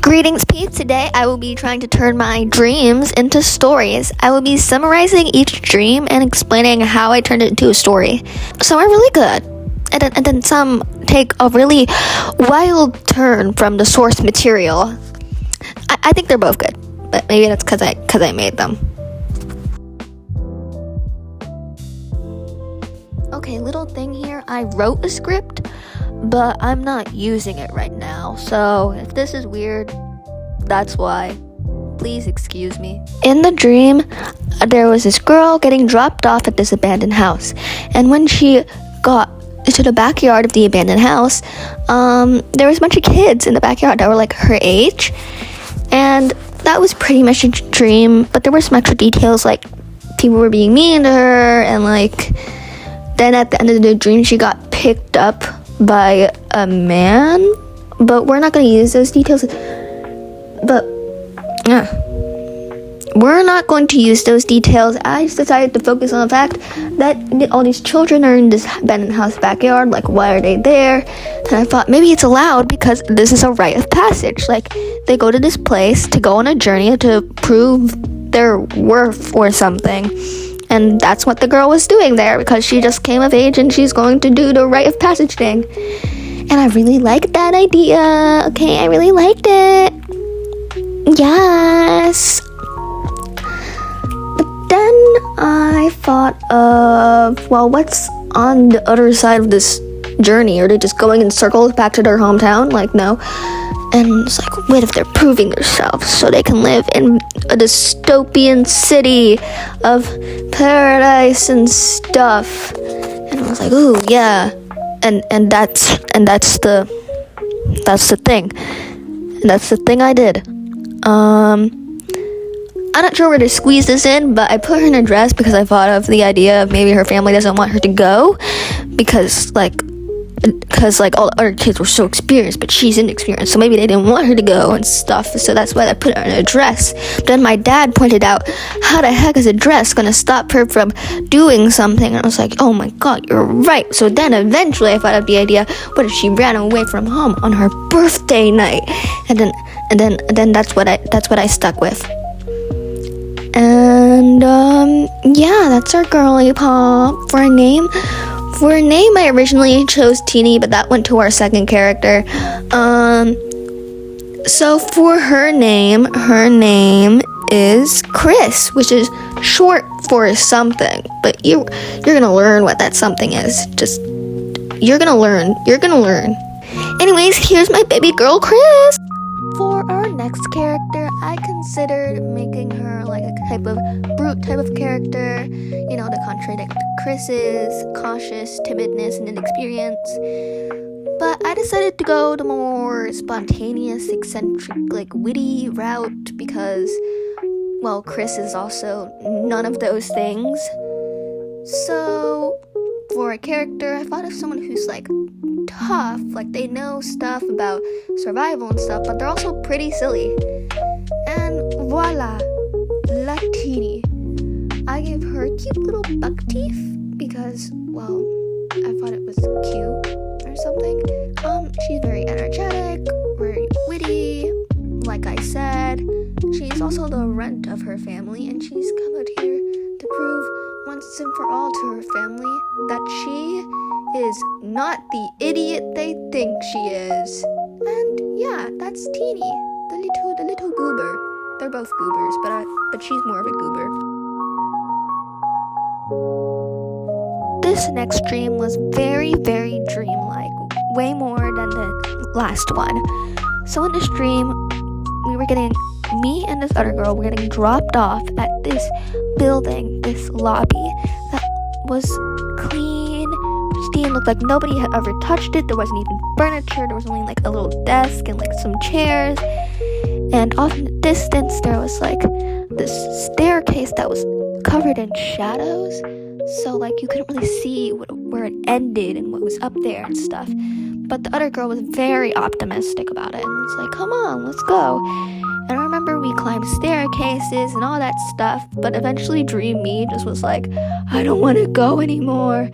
Greetings, peeps. Today I will be trying to turn my dreams into stories. I will be summarizing each dream and explaining how I turned it into a story. Some are really good, and then some take a really wild turn from the source material. I think they're both good, but maybe that's because I made them. Okay, little thing here. I wrote a script, but I'm not using it right now. So if this is weird, that's why. Please excuse me. In the dream, there was this girl getting dropped off at this abandoned house. And when she got to the backyard of the abandoned house, there was a bunch of kids in the backyard that were like her age. And that was pretty much a dream, but there were some extra details, like people were being mean to her, and like then at the end of the dream she got picked up by a man, but we're not going to use those details. We're not going to use those details. I just decided to focus on the fact that all these children are in this abandoned house backyard. Like, why are they there? And I thought maybe it's allowed because this is a rite of passage. Like, they go to this place to go on a journey to prove their worth or something. And that's what the girl was doing there, because she just came of age and she's going to do the rite of passage thing. And I really liked that idea. Okay, I really liked it. Yes. But then I thought of, well, what's on the other side of this journey? Are they just going in circles back to their hometown? Like, no. And it's like, what if they're proving themselves so they can live in a dystopian city of paradise and stuff? And I was like, ooh, yeah. And that's the thing. And that's the thing I did. I'm not sure where to squeeze this in, but I put her in a dress because I thought of the idea of maybe her family doesn't want her to go because all the other kids were so experienced, but she's inexperienced, so maybe they didn't want her to go and stuff, so that's why I put her in a dress. But then my dad pointed out, how the heck is a dress gonna stop her from doing something? And I was like, oh my god, you're right. So then eventually I thought of the idea, what if she ran away from home on her birthday night? And then that's what I stuck with. And yeah, that's our girly pop. For a name, I originally chose Teeny, but that went to our second character. So for her name is Chris, which is short for something. But you're gonna learn what that something is. Just you're gonna learn. Anyways, here's my baby girl Chris. For our next character, I considered making her like a type of brute type of character, you know, to contradict Chris's cautious timidness and inexperience. But I decided to go the more spontaneous, eccentric, like witty route because, well, Chris is also none of those things. So for a character, I thought of someone who's like tough, like they know stuff about survival and stuff, but they're also pretty silly. And voila, La Teeny. I gave her cute little buck teeth because, well, I thought it was cute or something. She's very energetic, very witty. Like I said, she's also the runt of her family, and she's come out here to prove once and for all to her family that she is not the idiot they think she is. And yeah, that's Teeny, the little goober. They're both goobers, but she's more of a goober. This next dream was very, very dreamlike, way more than the last one. So in this dream, me and this other girl were getting dropped off at this building, this lobby that was clean, pristine, looked like nobody had ever touched it. There wasn't even furniture, there was only like a little desk and like some chairs. And off in the distance, there was like this staircase that was covered in shadows. So like you couldn't really see where it ended and what was up there and stuff. But the other girl was very optimistic about it and was like, come on, let's go. And I remember we climbed staircases and all that stuff, but eventually Dream Me just was like, I don't want to go anymore.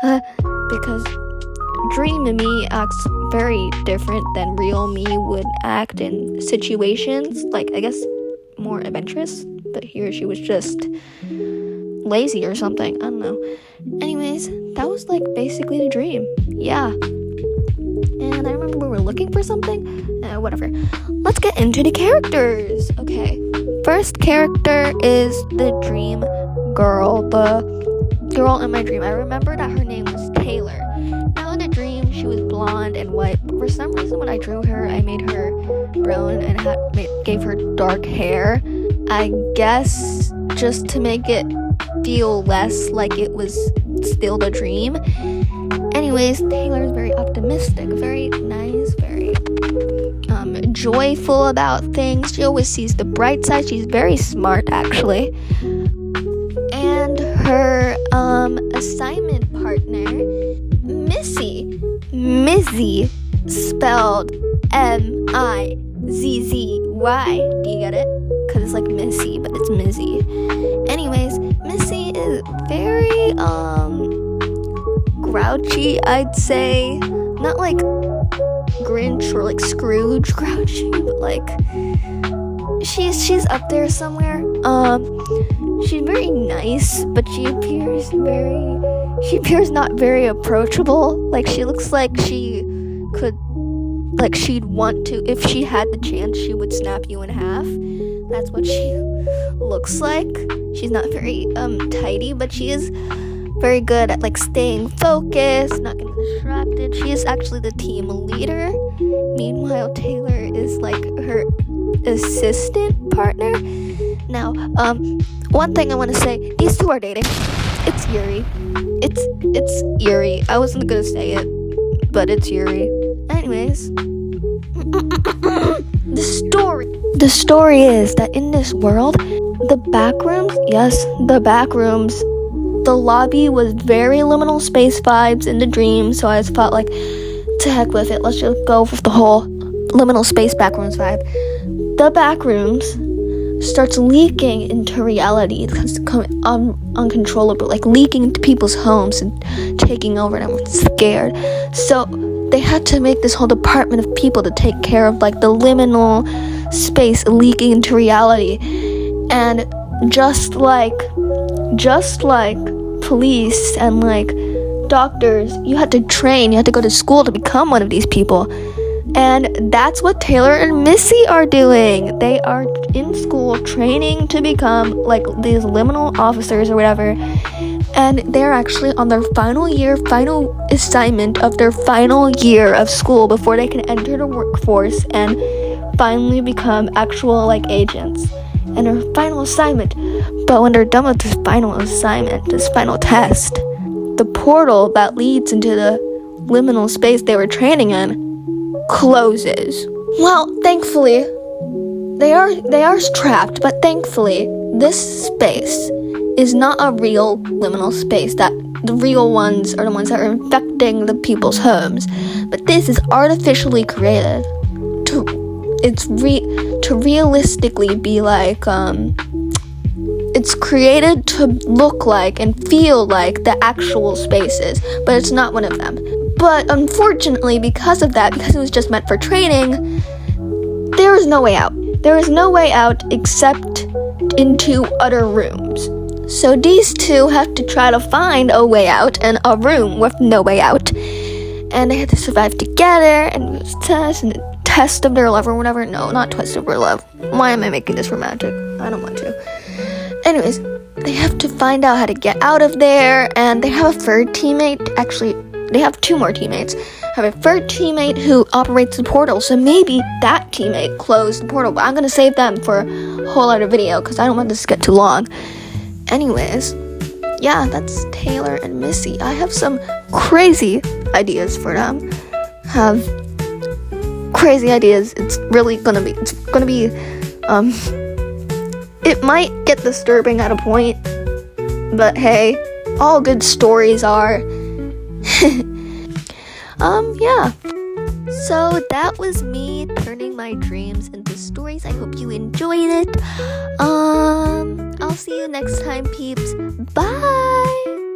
Because dream me acts very different than real me would act in situations, like, I guess, more adventurous. But here she was just lazy or something. I don't know. Anyways, that was, like, basically the dream. Yeah. And I remember we were looking for something. Whatever. Let's get into the characters. Okay. First character is the dream girl. The girl in my dream. I remember that her name was Taylor. Now in the dream, she was blonde and white. But for some reason, when I drew her, I made her brown and gave her dark hair. I guess just to make it feel less like it was still the dream. Anyways, Taylor is very optimistic, very nice, very joyful about things. She always sees the bright side. She's very smart, actually. And her assignment partner, Mizzy, spelled Mizzy. Do you get it? Because it's like Missy, but it's Mizzy. Anyways, Missy is very grouchy, I'd say. Not like Grinch or like Scrooge grouchy, but like she's up there somewhere. She's very nice, but she appears not very approachable. Like, she looks like she'd want to, if she had the chance, she would snap you in half. That's what she looks like. She's not very tidy, but she is very good at, like, staying focused, not getting distracted. She is actually the team leader. Meanwhile, Taylor is like her assistant partner. Now, one thing I want to say, these two are dating. It's eerie. It's eerie. I wasn't gonna say it, but it's eerie. Anyways, the story is that in this world, the lobby was very liminal space vibes in the dream, so I just felt like, to heck with it, let's just go with the whole liminal space backrooms vibe. The backrooms starts leaking into reality. It's uncontrollable, like leaking into people's homes and taking over, and I'm scared. So they had to make this whole department of people to take care of, like, the liminal space leaking into reality. And just like police and like doctors, you had to go to school to become one of these people. And that's what Taylor and Missy are doing. They are in school training to become like these liminal officers or whatever. And they're actually on their final assignment of their final year of school before they can enter the workforce and finally become actual, like, agents. And their final assignment. But when they're done with this final assignment, this final test, the portal that leads into the liminal space they were training in closes. Well, thankfully, they are trapped, but thankfully, this space is not a real liminal space. That the real ones are the ones that are infecting the people's homes. But this is artificially created to realistically be like, it's created to look like and feel like the actual spaces, but it's not one of them. But unfortunately, because it was just meant for training, there is no way out. There is no way out except into other rooms. So these two have to try to find a way out in a room with no way out. And they had to survive together, and it was test of their love or whatever. No, not test of their love. Why am I making this romantic? I don't want to. Anyways, they have to find out how to get out of there, and they have a third teammate. Actually, they have two more teammates. Have a third teammate who operates the portal, so maybe that teammate closed the portal, but I'm gonna save them for a whole other video because I don't want this to get too long. Anyways, yeah, that's Taylor and Missy. I have some crazy ideas for them. Have crazy ideas. It's gonna be it might get disturbing at a point, but hey, all good stories are. Yeah. So that was me turning my dreams into stories. I hope you enjoyed it. I'll see you next time, peeps. Bye.